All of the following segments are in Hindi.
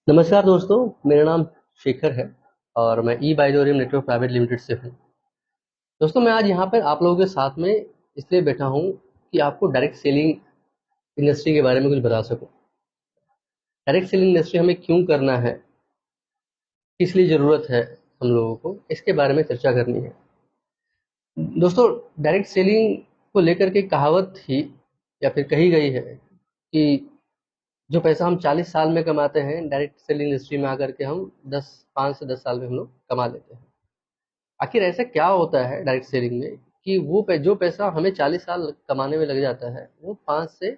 नमस्कार दोस्तों, मेरा नाम शेखर है और मैं ई बाइजोरियम नेटवर्क प्राइवेट लिमिटेड से हूँ। दोस्तों, मैं आज यहाँ पर आप लोगों के साथ में इसलिए बैठा हूँ कि आपको डायरेक्ट सेलिंग इंडस्ट्री के बारे में कुछ बता सकूँ। डायरेक्ट सेलिंग इंडस्ट्री हमें क्यों करना है, किस लिए ज़रूरत है हम लोगों को, इसके बारे में चर्चा करनी है। दोस्तों, डायरेक्ट सेलिंग को लेकर के कहावत थी या फिर कही गई है कि जो पैसा हम 40 साल में कमाते हैं, डायरेक्ट सेलिंग इंडस्ट्री में आकर के हम 5 से 10 साल में हम लोग कमा लेते हैं। आखिर ऐसा क्या होता है डायरेक्ट सेलिंग में कि जो पैसा हमें 40 साल कमाने में लग जाता है, वो 5 से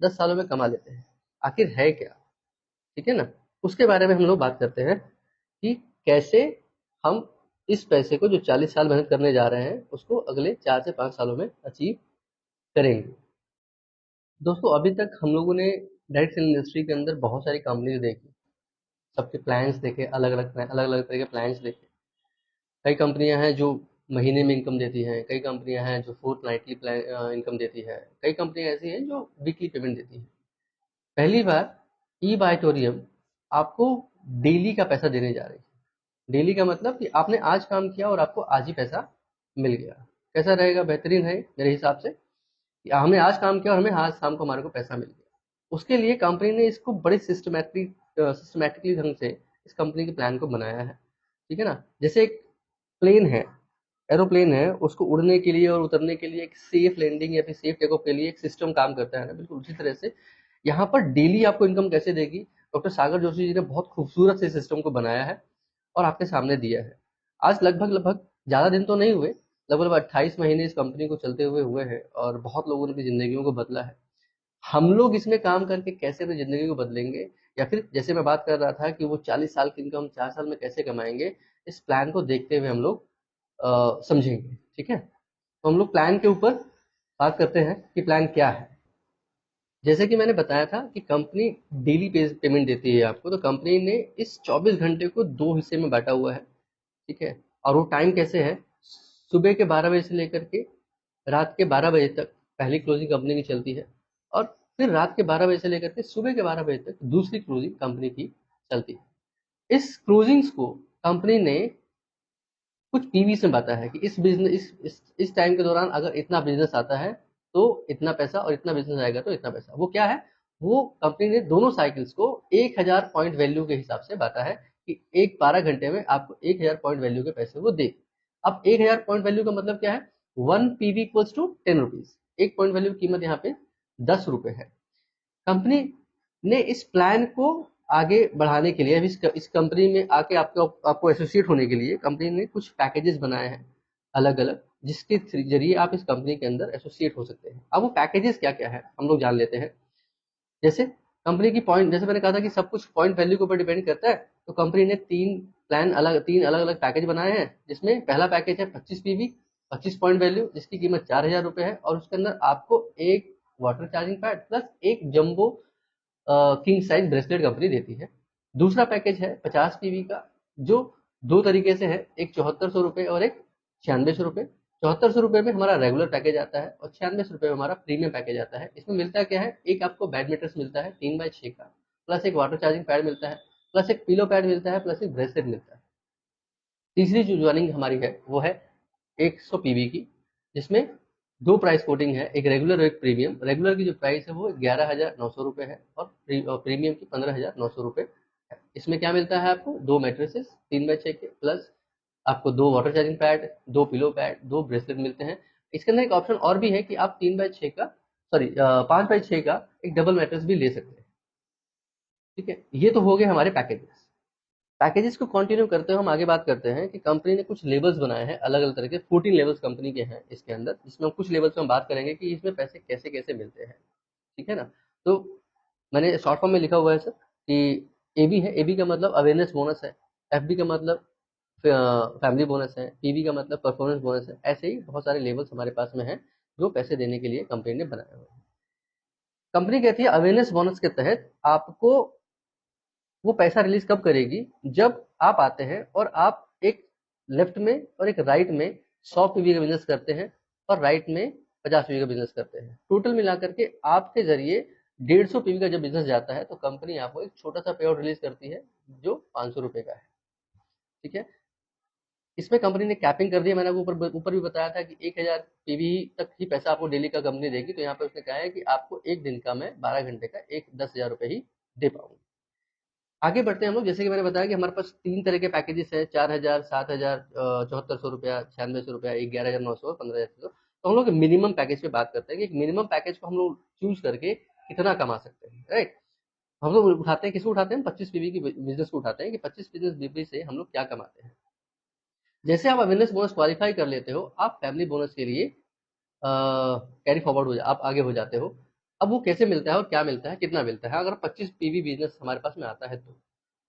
10 सालों में कमा लेते हैं। आखिर है क्या? ठीक है ना? उसके बारे में हम लोग बात करते हैं कि कैसे हम इस पैसे को, जो 40 साल मेहनत करने जा रहे हैं, उसको अगले 4 से 5 सालों में अचीव करेंगे। दोस्तों, अभी तक हम लोगों ने डायरेक्ट सेलिंग इंडस्ट्री के अंदर बहुत सारी कंपनीज देखी, सबके प्लान्स देखे, अलग अलग तरह के प्लान्स देखे। कई कंपनियां हैं जो महीने में इनकम देती हैं, कई कंपनियां हैं जो फोर्टनाइटली इनकम देती है, कई कंपनियां ऐसी हैं जो वीकली पेमेंट देती हैं। पहली बार ई बाइटोरियम आपको डेली का पैसा देने जा रही है। डेली का मतलब कि आपने आज काम किया और आपको आज ही पैसा मिल गया। कैसा रहेगा? बेहतरीन है मेरे हिसाब से कि हमने आज काम किया और हमें आज शाम को हमारे को पैसा मिल गया। उसके लिए कंपनी ने इसको बड़े सिस्टमैटिकली ढंग से इस कंपनी के प्लान को बनाया है। ठीक है ना? जैसे एक प्लेन है, एरोप्लेन है, उसको उड़ने के लिए और उतरने के लिए एक सेफ लैंडिंग या फिर सेफ टेक ऑफ के लिए एक सिस्टम काम करता है ना, बिल्कुल उसी तरह से यहाँ पर डेली आपको इनकम कैसे देगी, डॉक्टर सागर जोशी जी ने बहुत खूबसूरत से सिस्टम को बनाया है और आपके सामने दिया है। आज लगभग लगभग ज़्यादा दिन तो नहीं हुए, लगभग 28 महीने इस कंपनी को चलते हुए हैं और बहुत लोगों ने अपनी जिंदगियों को बदला है। हम लोग इसमें काम करके कैसे अपनी ज़िंदगी को बदलेंगे, या फिर जैसे मैं बात कर रहा था कि वो 40 साल की इनकम 4 साल में कैसे कमाएँगे, इस प्लान को देखते हुए हम लोग समझेंगे। ठीक है? तो हम लोग प्लान के ऊपर बात करते हैं कि प्लान क्या है। जैसे कि मैंने बताया था कि कंपनी डेली पेमेंट देती है आपको, तो कंपनी ने इस 24 घंटे को 2 हिस्से में बाँटा हुआ है। ठीक है? और वो टाइम कैसे है? सुबह के 12 बजे से लेकर के रात के 12 बजे तक पहली क्लोजिंग कंपनी की चलती है और फिर रात के 12 बजे से लेकर के सुबह के 12 बजे तक दूसरी क्लोजिंग कंपनी की चलती है। इस क्लोजिंग्स को कंपनी ने कुछ पीवीस में बांटा है कि इस बिजनेस इस टाइम के दौरान अगर इतना बिजनेस आता है तो इतना पैसा, और इतना बिजनेस आएगा तो इतना पैसा। वो क्या है? वो कंपनी ने दोनों साइकिल्स को 1000 पॉइंट वैल्यू के हिसाब से बांटा है कि एक 12 घंटे में आपको 1000 पॉइंट वैल्यू के पैसे वो दे। अब 1000 पॉइंट वैल्यू का मतलब क्या है? 1 पीवी इक्वल्स टू 10 रुपीज। एक पॉइंट वैल्यू की कीमत यहाँ पे 10 रुपए है। कंपनी ने इस प्लान को आगे बढ़ाने के लिए, अभी इस कंपनी में आके आपको आपको एसोसिएट होने के लिए कंपनी ने कुछ पैकेजेस बनाए हैं अलग अलग, जिसके जरिए आप इस कंपनी के अंदर एसोसिएट हो सकते हैं। अब वो पैकेजेस क्या क्या है हम लोग जान लेते हैं। जैसे कंपनी की पॉइंट, जैसे मैंने कहा था कि सब कुछ पॉइंट वैल्यू के ऊपर डिपेंड करता है, तो कंपनी ने तीन अलग अलग पैकेज बनाए हैं, जिसमें पहला पैकेज है 25 पीवी, 25 पॉइंट वैल्यू, जिसकी कीमत 4000 रुपये है और उसके अंदर आपको एक वाटर चार्जिंग पैड प्लस एक jumbo king size bracelet company देती है। दूसरा पैकेज है 50 पीवी का, जो दो तरीके से है, एक 7400 रुपये और एक 9600 रुपये। 7400 रुपये में हमारा रेगुलर पैकेज आता है और 96 रुपये में हमारा प्रीमियम पैकेज आता है। इसमें मिलता क्या है? एक आपको बेड मेट्रेस मिलता है 3x6 का, प्लस एक वाटर चार्जिंग पैड मिलता है, प्लस एक पिलो पैड मिलता है, प्लस एक ब्रेसलेट मिलता है। तीसरी जो ज्वाइनिंग हमारी है वो है 100 पीवी की, जिसमें दो प्राइस कोटिंग है, एक रेगुलर और एक प्रीमियम। रेगुलर की जो प्राइस है वो 11,900 रुपये है और प्रीमियम की 15,900 रुपये है। इसमें क्या मिलता है आपको? दो मैट्रेसेस 3x6 के, प्लस आपको दो वाटर चार्जिंग पैड, दो पिलो पैड, दो ब्रेसलेट मिलते हैं। इसके अंदर एक ऑप्शन और भी है कि आप 3x6 का, सॉरी 5x6 का एक डबल मैट्रेस भी ले सकते हैं। ठीक है? ये तो हो गए हमारे पैकेजेस। पैकेजेस को कंटिन्यू करते हुए हम आगे बात करते हैं कि कंपनी ने कुछ लेवल्स बनाए हैं अलग अलग तरह के। 14 लेवल्स कंपनी के हैं इसके अंदर, जिसमें हम कुछ लेवल्स में बात करेंगे कि इसमें पैसे कैसे कैसे मिलते हैं। ठीक है ना? तो मैंने शॉर्ट फॉर्म में लिखा हुआ है सर कि एबी है, एबी का मतलब अवेयरनेस बोनस है, एफबी का मतलब फैमिली बोनस है, पीबी का मतलब परफॉर्मेंस बोनस है। ऐसे ही बहुत सारे लेवल्स हमारे पास में हैं जो पैसे देने के लिए कंपनी ने बनाए हुए हैं। कंपनी कहती है अवेयरनेस बोनस के तहत आपको वो पैसा रिलीज कब करेगी? जब आप आते हैं और आप एक लेफ्ट में और एक राइट में 100 पीवी का बिजनेस करते हैं और राइट में 50 पीवी का बिजनेस करते हैं। टोटल मिलाकर के आपके जरिए 150 पीवी का जब बिजनेस जाता है तो कंपनी आपको एक छोटा सा पे आउट रिलीज करती है जो 500 रुपए का है। ठीक है, इसमें कंपनी ने कैपिंग कर दी है। मैंने आपको ऊपर ऊपर भी बताया था कि 1000 पीवी तक ही पैसा आपको डेली का कंपनी देगी। तो यहाँ पे उसने कहा है कि आपको एक दिन का मैं 12 घंटे का एक 10,000 रुपए ही दे पाऊंगा। आगे बढ़ते हैं हम लोग। जैसे कि मैंने बताया कि हमारे पास 3 तरह के पैकेजेस है, 4000, 7000, 7400 रुपया, 9600 रुपया, एक 11900, 15600। तो हम लोग मिनिमम पैकेज पे बात करते हैं कि एक मिनिमम पैकेज को हम लोग चूज करके कितना कमा सकते हैं, राइट। हम लोग उठाते हैं, किसको उठाते हैं, 25 पीवी की बिजनेस को उठाते हैं कि 25 बिजनेस पीवी से हम लोग क्या कमाते हैं। जैसे आप अवेयरनेस बोनस क्वालिफाई कर लेते हो, आप फैमिली बोनस के लिए कैरी फॉरवर्ड आप आगे हो जाते हो। अब वो कैसे मिलता है और क्या मिलता है, कितना मिलता है, अगर 25 पीवी बिजनेस हमारे पास में आता है तो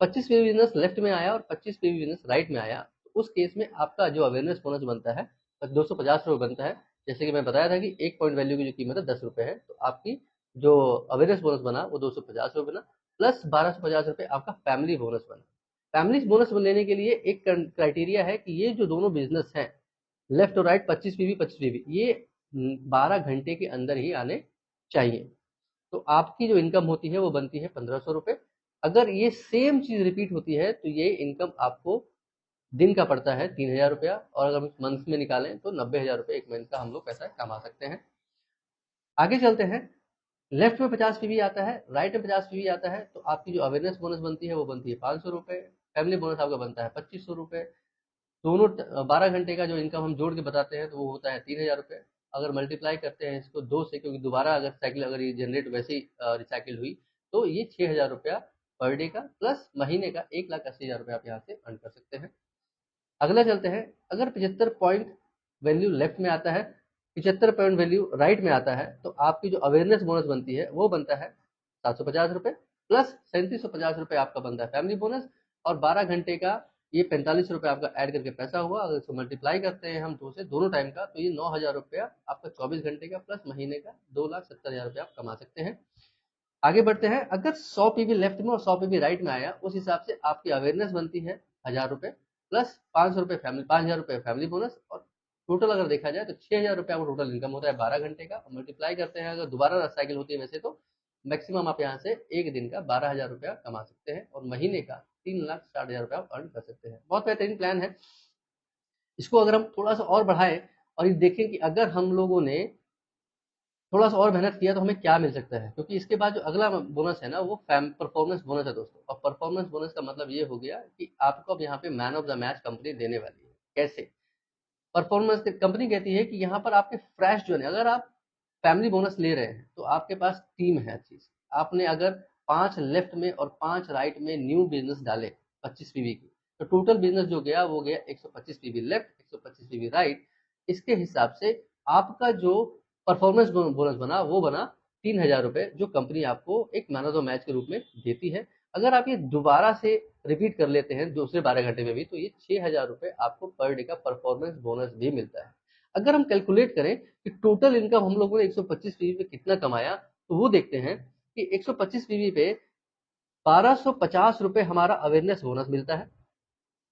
25 पीवी बिजनेस लेफ्ट में आया और 25 पीवी बिजनेस राइट में आया, तो उस केस में आपका जो अवेयरनेस बोनस बनता है 250 रुपये बनता है। जैसे कि मैं बताया था कि एक पॉइंट वैल्यू की जो कीमत है 10 रुपये है, तो आपकी जो अवेयरनेस बोनस बना वो 250 रुपये बना, प्लस 1250 रुपये आपका फैमिली बोनस बना। फैमिली बोनस लेने के लिए एक क्राइटेरिया है कि ये जो दोनों बिजनेस हैं, लेफ्ट और राइट, 25 पीवी 25 पीवी, ये 12 घंटे के अंदर ही आने चाहिए। तो आपकी जो इनकम होती है वो बनती है 1500 रुपये। अगर ये सेम चीज रिपीट होती है तो ये इनकम आपको दिन का पड़ता है 3000 रुपया, और अगर हम मंथ में निकालें तो 90,000 रुपये एक मंथ का हम लोग पैसा कमा सकते हैं। आगे चलते हैं। लेफ्ट में 50 पीवी आता है, राइट में 50 पीवी आता है, तो आपकी जो अवेयरनेस बोनस बनती है वो बनती है 500 रुपये। फैमिली बोनस आपका बनता है 2500 रुपये। दोनों 12 घंटे का जो इनकम हम जोड़ के बताते हैं तो वो होता है 3000 रुपये। अगर मल्टीप्लाई करते हैं इसको 2 से, क्योंकि दोबारा अगर साइकिल अगर ये जनरेट वैसे ही रिसाइकिल हुई, तो ये 6000 रुपया पर डे का, प्लस महीने का 1,80,000 रुपया आप यहाँ से अर्न कर सकते हैं। अगला चलते हैं। अगर 75 पॉइंट वैल्यू लेफ्ट में आता है, 75 पॉइंट वैल्यू राइट में आता है, तो आपकी जो अवेयरनेस बोनस बनती है वो बनता है 750 रुपये, प्लस 3750 रुपये आपका बनता है फैमिली बोनस। और 12 घंटे का ये 45 रुपये आपका ऐड करके पैसा हुआ। अगर इसको मल्टीप्लाई करते हैं हम 2 से दोनों टाइम का, तो ये 9,000 रुपया आपका 24 घंटे का, प्लस महीने का 2,70,000 रुपया आप कमा सकते हैं। आगे बढ़ते हैं। अगर 100 पीवी लेफ्ट में और 100 पीवी राइट में आया, उस हिसाब से आपकी अवेयरनेस बनती है 1000 रुपये, प्लस 500 रुपये फैमिली, 5000 रुपये फैमिली बोनस, और टोटल अगर देखा जाए तो 6000 रुपये आपको टोटल इनकम होता है 12 घंटे का। मल्टीप्लाई करते हैं, अगर दोबारा साइकिल होती है वैसे तो मैक्सिमम आप यहाँ से एक दिन का 12,000 रुपया कमा सकते हैं, और महीने का 3,60,000 रुपया आप अर्न कर सकते हैं। बहुत बेहतरीन प्लान है। इसको अगर हम थोड़ा सा और बढ़ाएं और ये देखें कि अगर हम लोगों ने थोड़ा सा और मेहनत किया तो हमें क्या मिल सकता है, क्योंकि इसके बाद जो अगला बोनस है ना वो परफॉर्मेंस बोनस है दोस्तों। और परफॉर्मेंस बोनस का मतलब ये हो गया कि आपको अब यहाँ पे man of the match company देने वाली है। कैसे परफॉर्मेंस, कंपनी कहती है कि यहाँ पर आपके फ्रेश जो है, अगर आप फैमिली बोनस ले रहे हैं तो आपके पास टीम है अच्छी सी। आपने अगर 5 लेफ्ट में और 5 राइट में न्यू बिजनेस डाले 25 पीवी की, तो टोटल बिजनेस जो गया वो गया 125 पीवी लेफ्ट, 125 पीवी राइट। इसके हिसाब से आपका जो परफॉर्मेंस बोनस बना वो बना 3,000 रुपये, जो कंपनी आपको एक मैन ऑफ द मैच के रूप में देती है। अगर आप ये दोबारा से रिपीट कर लेते हैं दूसरे 12 घंटे में भी, तो ये 6,000 रुपये आपको पर डे का परफॉर्मेंस बोनस भी मिलता है। अगर हम कैलकुलेट करें कि टोटल इनकम हम लोगों ने 125 पीवी पे कितना कमाया, तो वो देखते हैं कि 125 पीवी पे 1250 रुपये हमारा अवेयरनेस बोनस मिलता है,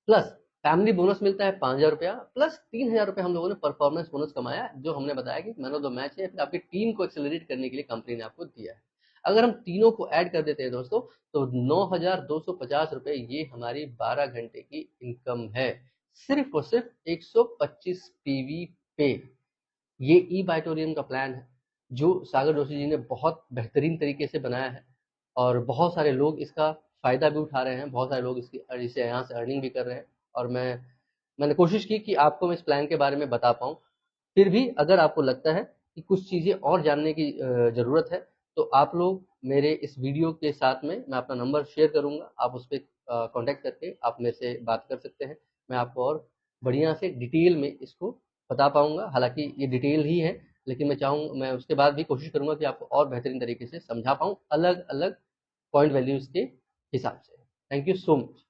प्लस फैमिली बोनस मिलता है 5,000 रुपया, प्लस 3,000 रुपये हम लोगों ने परफॉर्मेंस बोनस कमाया, जो हमने बताया कि मैन ऑफ द मैच है, फिर आपकी टीम को एक्सेलरेट करने के लिए कंपनी ने आपको दिया है। अगर हम तीनों को ऐड कर देते हैं दोस्तों, तो 9,250 रुपये ये हमारी 12 घंटे की इनकम है, सिर्फ और सिर्फ 125 पीवी पे। ये ई बाइटोरियम का प्लान है जो सागर जोशी जी ने बहुत बेहतरीन तरीके से बनाया है, और बहुत सारे लोग इसका फ़ायदा भी उठा रहे हैं, बहुत सारे लोग इसे यहाँ से अर्निंग भी कर रहे हैं। और मैंने कोशिश की कि आपको मैं इस प्लान के बारे में बता पाऊँ। फिर भी अगर आपको लगता है कि कुछ चीज़ें और जानने की ज़रूरत है, तो आप लोग मेरे इस वीडियो के साथ में मैं अपना नंबर शेयर करूँगा, आप उस पर कॉन्टैक्ट करके आप मेरे से बात कर सकते हैं। मैं आपको और बढ़िया से डिटेल में इसको बता पाऊँगा। हालाँकि ये डिटेल ही है, लेकिन मैं उसके बाद भी कोशिश करूँगा कि आपको और बेहतरीन तरीके से समझा पाऊँ, अलग-अलग पॉइंट वैल्यूज़ के हिसाब से। Thank you so much.